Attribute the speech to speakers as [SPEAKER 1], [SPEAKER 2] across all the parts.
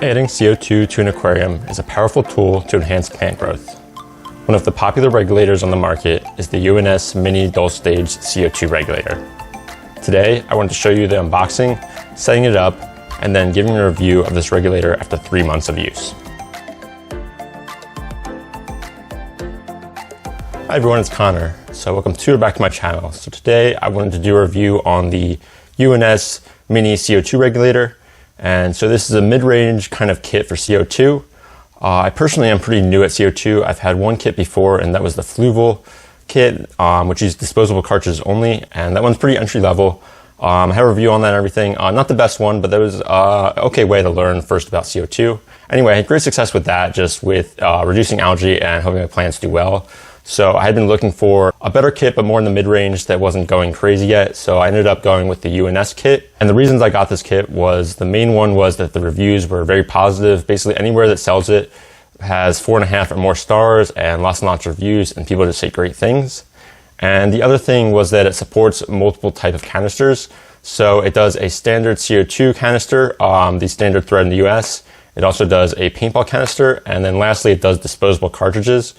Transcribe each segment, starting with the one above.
[SPEAKER 1] Adding CO2 to an aquarium is a powerful tool to enhance plant growth. One of the popular regulators on the market is the UNS Mini Dual Stage CO2 regulator. Today, I wanted to show you the unboxing, setting it up, and then giving a review of this regulator after 3 months of use. Hi everyone, it's Connor. So welcome to or back to my channel. So today I wanted to do a review on the UNS Mini CO2 regulator. And so this is a mid-range kind of kit for CO2. I personally am pretty new at CO2. I've had one kit before, and that was the Fluval kit, which is disposable cartridges only. And that one's pretty entry level. I have a review on that and everything. Not the best one, but that was an okay way to learn first about CO2. Anyway, I had great success with that, just with reducing algae and helping my plants do well. So I had been looking for a better kit, but more in the mid-range that wasn't going crazy yet. So I ended up going with the UNS kit. And the reasons I got this kit was, the main one was that the reviews were very positive. Basically anywhere that sells it has 4.5 or more stars and lots of reviews, and people just say great things. And the other thing was that it supports multiple type of canisters. So it does a standard CO2 canister, the standard thread in the US. It also does a paintball canister. And then lastly, it does disposable cartridges.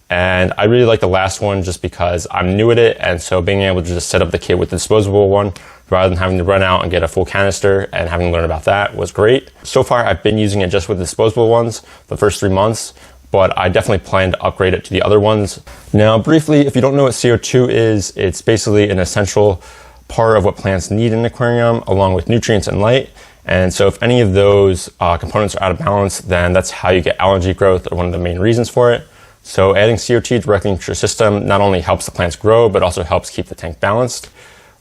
[SPEAKER 1] And I really like the last one just because I'm new at it, and so being able to just set up the kit with the disposable one rather than having to run out and get a full canister and having to learn about that was great. So far I've been using it just with the disposable ones the first 3 months, but I definitely plan to upgrade it to the other ones. Now briefly, if you don't know what CO2 is, it's basically an essential part of what plants need in an aquarium, along with nutrients and light. And so if any of those components are out of balance, then that's how you get algae growth, or one of the main reasons for it. So adding CO2 directly into your system not only helps the plants grow, but also helps keep the tank balanced.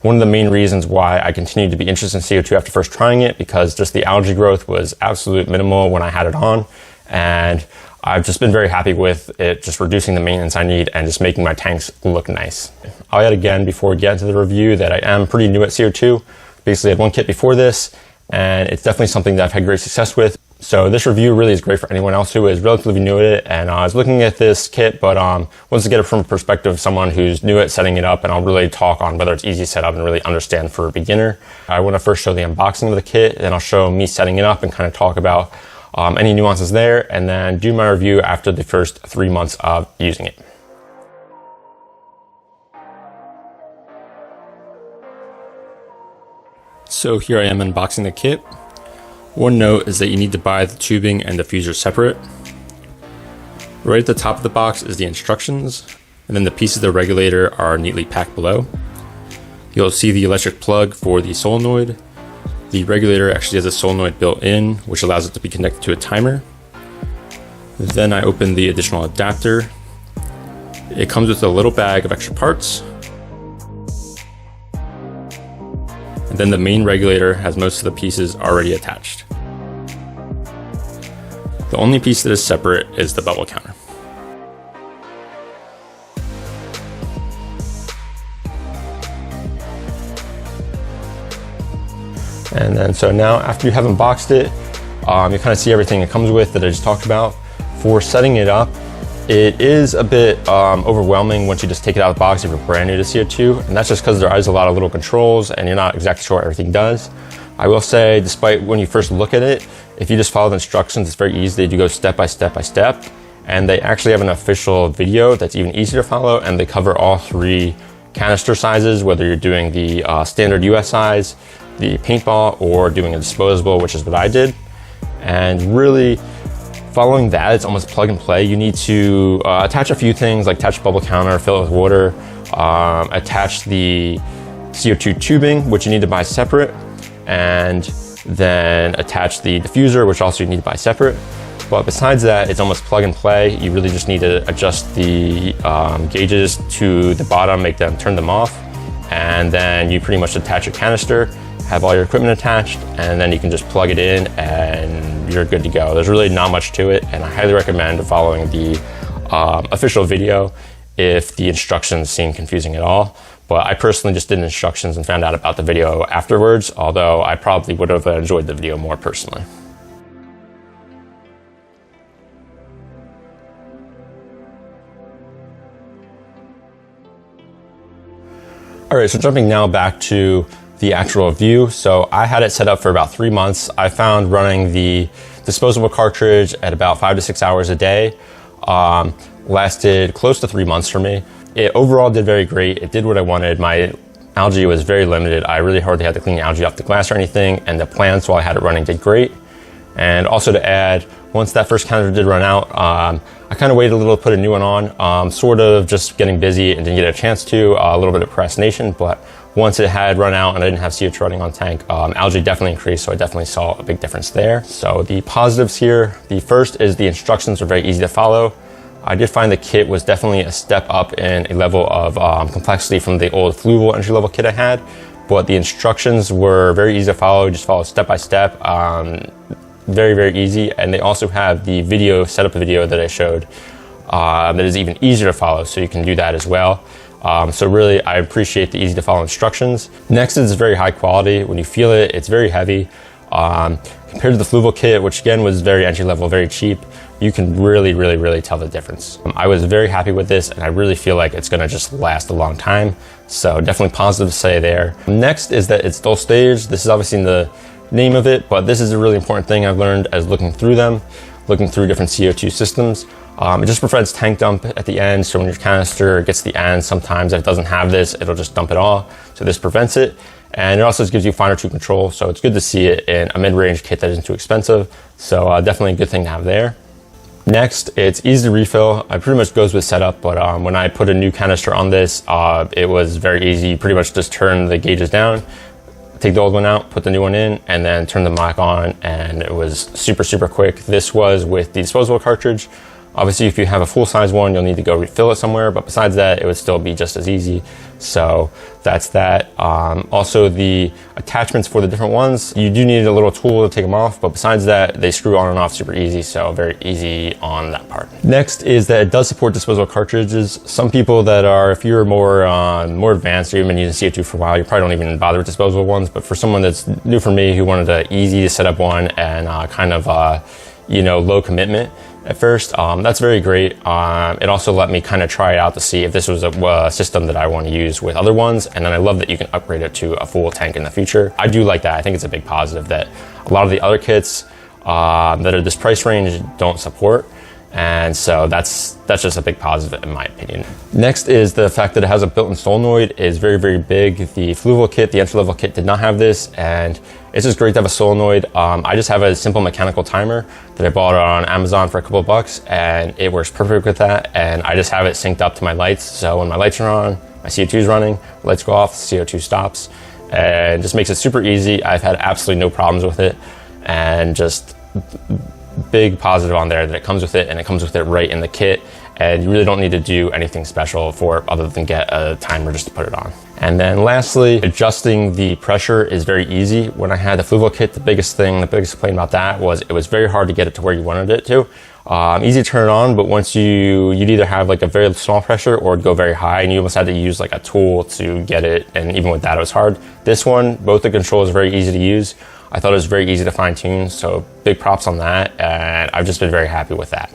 [SPEAKER 1] One of the main reasons why I continued to be interested in CO2 after first trying it, because just the algae growth was absolute minimal when I had it on. And I've just been very happy with it, just reducing the maintenance I need and just making my tanks look nice. I'll add again before we get into the review that I am pretty new at CO2. Basically I had one kit before this, and it's definitely something that I've had great success with. So this review really is great for anyone else who is relatively new at it. And I was looking at this kit, but wanted to get it from a perspective of someone who's new at setting it up, and I'll really talk on whether it's easy to set up and really understand for a beginner. I want to first show the unboxing of the kit, then I'll show me setting it up and kind of talk about any nuances there, and then do my review after the first 3 months of using it. So here I am unboxing the kit. One note is that you need to buy the tubing and diffuser separate. Right at the top of the box is the instructions, and then the pieces of the regulator are neatly packed below. You'll see the electric plug for the solenoid. The regulator actually has a solenoid built in, which allows it to be connected to a timer. Then I open the additional adapter. It comes with a little bag of extra parts. And then the main regulator has most of the pieces already attached. The only piece that is separate is the bubble counter. And then so now after you have unboxed it, you kind of see everything it comes with that I just talked about. For setting it up, it is a bit overwhelming once you just take it out of the box if you're brand new to CO2, and that's just because there is a lot of little controls and you're not exactly sure what everything does. I will say, despite when you first look at it, if you just follow the instructions, it's very easy. They do go step by step by step, and they actually have an official video that's even easier to follow, and they cover all 3 canister sizes, whether you're doing the standard US size, the paintball, or doing a disposable, which is what I did. And really, following that, it's almost plug and play. You need to attach a few things, like attach the bubble counter, fill it with water, attach the CO2 tubing, which you need to buy separate, and then attach the diffuser, which also you need to buy separate. But besides that, it's almost plug and play. You really just need to adjust the gauges to the bottom, turn them off, and then you pretty much attach a canister, have all your equipment attached, and then you can just plug it in and you're good to go. There's really not much to it, and I highly recommend following the official video if the instructions seem confusing at all. But I personally just did instructions and found out about the video afterwards, although I probably would have enjoyed the video more personally. All right, so jumping now back to the actual view. So I had it set up for about 3 months. I found running the disposable cartridge at about 5 to 6 hours a day. Lasted close to 3 months for me. It overall did very great. It did what I wanted. My algae was very limited. I really hardly had to clean algae off the glass or anything, and the plants, while I had it running, did great. And also to add, once that first canister did run out, I kind of waited a little to put a new one on, sort of just getting busy and didn't get a chance to, a little bit of procrastination, but once it had run out and I didn't have CO2 running on tank, algae definitely increased, so I definitely saw a big difference there. So the positives here, the first is the instructions are very easy to follow. I did find the kit was definitely a step up in a level of complexity from the old Fluval entry-level kit I had, but the instructions were very easy to follow, just follow step by step, very, very easy. And they also have the video, setup video that I showed that is even easier to follow, so you can do that as well. So really, I appreciate the easy to follow instructions. Next is very high quality. When you feel it, it's very heavy. Compared to the Fluval kit, which again was very entry level, very cheap, you can really tell the difference. I was very happy with this, and I really feel like it's gonna just last a long time. So definitely positive to say there. Next is that it's dual stage. This is obviously in the name of it, but this is a really important thing I've learned as looking through them, looking through different CO2 systems. It just prevents tank dump at the end, so when your canister gets to the end, sometimes if it doesn't have this, it'll just dump it all. So this prevents it. And it also just gives you finer tube control, so it's good to see it in a mid-range kit that isn't too expensive. So definitely a good thing to have there. Next, it's easy to refill. It pretty much goes with setup, but when I put a new canister on this, it was very easy. You pretty much just turn the gauges down, take the old one out, put the new one in, and then turn the mic on, and it was super quick. This was with the disposable cartridge. Obviously, if you have a full-size one, you'll need to go refill it somewhere, but besides that, it would still be just as easy. So that's that. Also, the attachments for the different ones, you do need a little tool to take them off, but besides that, they screw on and off super easy, so very easy on that part. Next is that it does support disposable cartridges. Some people that are, if you're more advanced or you've been using CO2 for a while, you probably don't even bother with disposable ones, but for someone that's new for me who wanted an easy to set up one and low commitment, at first, that's very great. It also let me kind of try it out to see if this was a system that I want to use with other ones. And then I love that you can upgrade it to a full tank in the future. I do like that. I think it's a big positive that a lot of the other kits that are this price range don't support. And so that's just a big positive in my opinion. Next is the fact that it has a built-in solenoid is very big. The Fluval kit, the entry-level kit, did not have this, and it's just great to have a solenoid. I just have a simple mechanical timer that I bought on Amazon for a couple of bucks, and it works perfect with that. And I just have it synced up to my lights, so when my lights are on, my CO2 is running, lights go off, CO2 stops, and just makes it super easy. I've had absolutely no problems with it, and just big positive on there that it comes with it, and it comes with it right in the kit, and you really don't need to do anything special for it other than get a timer just to put it on. And then lastly, adjusting the pressure is very easy. When I had the Fluval kit, the biggest complaint about that was it was very hard to get it to where you wanted it to. Easy to turn it on, but once you'd either have like a very small pressure or it'd go very high, and you almost had to use like a tool to get it, and even with that it was hard. This one, both the controls are very easy to use. I thought it was very easy to fine tune, so big props on that, and I've just been very happy with that.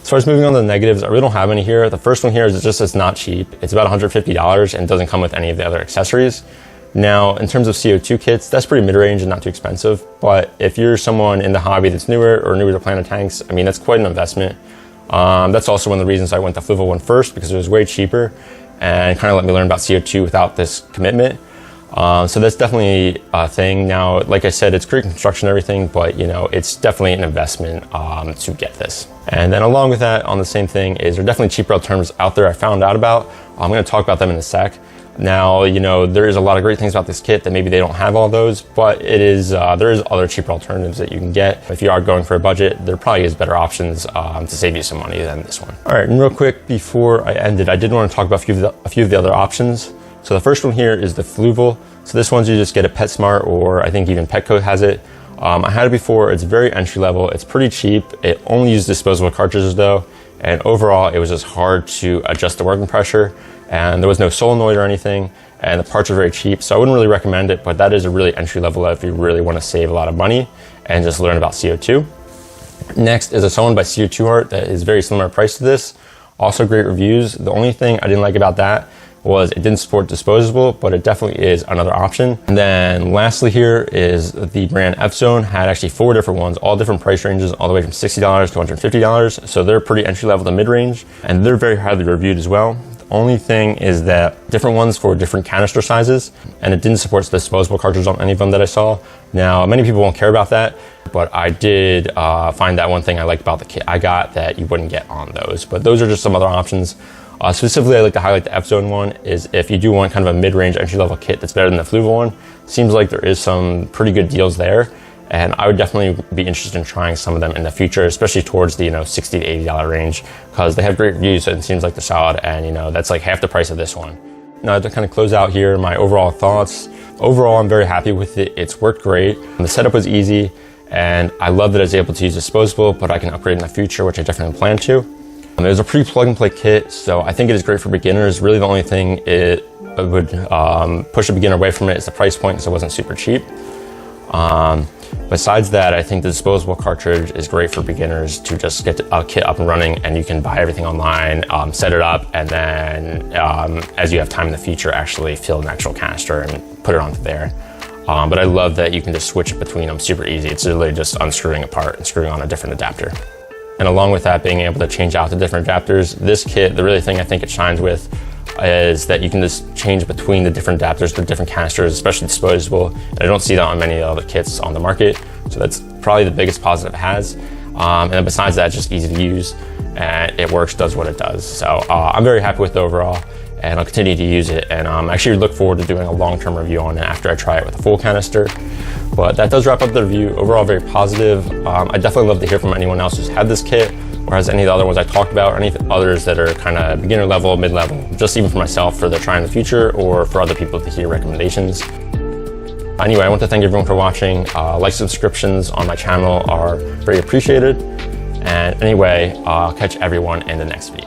[SPEAKER 1] As far as moving on to the negatives, I really don't have any here. The first one here is it's not cheap. It's about $150 and doesn't come with any of the other accessories. Now, in terms of CO2 kits, that's pretty mid-range and not too expensive, but if you're someone in the hobby that's newer to planner tanks, I mean, that's quite an investment. That's also one of the reasons I went the Fluval one first, because it was way cheaper and kind of let me learn about CO2 without this commitment. So that's definitely a thing. Now, like I said, it's great construction and everything, but it's definitely an investment to get this. And then along with that, on the same thing, is there are definitely cheaper alternatives out there I found out about. I'm going to talk about them in a sec. Now, there is a lot of great things about this kit that maybe they don't have all those, but there is other cheaper alternatives that you can get. If you are going for a budget, there probably is better options to save you some money than this one. All right, and real quick before I end it, I did want to talk about a few of the other options. So the first one here is the Fluval. So this one's you just get a PetSmart, or I think even Petco has it. I had it before. It's very entry level. It's pretty cheap. It only uses disposable cartridges though. And overall, it was just hard to adjust the working pressure, and there was no solenoid or anything, and the parts are very cheap. So I wouldn't really recommend it, but that is a really entry level if you really want to save a lot of money and just learn about CO2. Next is a Someone by CO2 Art that is very similar price to this. Also great reviews. The only thing I didn't like about that was it didn't support disposable, but it definitely is another option. And then lastly here is the brand F-Zone had actually 4 different ones, all different price ranges, all the way from $60 to $150. So they're pretty entry level to mid-range, and they're very highly reviewed as well. The only thing is that different ones for different canister sizes, and it didn't support disposable cartridges on any of them that I saw. Now, many people won't care about that, but I did find that one thing I liked about the kit I got that you wouldn't get on those. But those are just some other options. Specifically, I like to highlight the F-Zone one is if you do want kind of a mid-range entry-level kit that's better than the Fluval one. Seems like there is some pretty good deals there, and I would definitely be interested in trying some of them in the future, especially towards the $60 to $80 range, because they have great reviews and it seems like they're solid, and that's like half the price of this one. Now to kind of close out here, my overall thoughts. Overall, I'm very happy with it. It's worked great. The setup was easy, and I love that I was able to use disposable, but I can upgrade in the future, which I definitely plan to. It was a pretty plug-and-play kit, so I think it is great for beginners. Really, the only thing it would push a beginner away from it is the price point, because it wasn't super cheap. Besides that, I think the disposable cartridge is great for beginners to just get a kit up and running, and you can buy everything online, set it up, and then as you have time in the future, actually fill an actual canister and put it onto there. But I love that you can just switch between them super easy. It's literally just unscrewing a part and screwing on a different adapter. And along with that, being able to change out the different adapters, this kit, the really thing I think it shines with is that you can just change between the different adapters, the different canisters, especially disposable. And I don't see that on many other kits on the market. So that's probably the biggest positive it has. And then besides that, it's just easy to use, and it works, does what it does. So I'm very happy with it overall, and I'll continue to use it. And actually look forward to doing a long-term review on it after I try it with a full canister. But that does wrap up the review. Overall, very positive. I definitely love to hear from anyone else who's had this kit, or has any of the other ones I talked about, or any others that are kind of beginner level, mid-level, just even for myself for the try in the future, or for other people to hear recommendations. Anyway, I want to thank everyone for watching. Likes and subscriptions on my channel are very appreciated. And anyway, I'll catch everyone in the next video.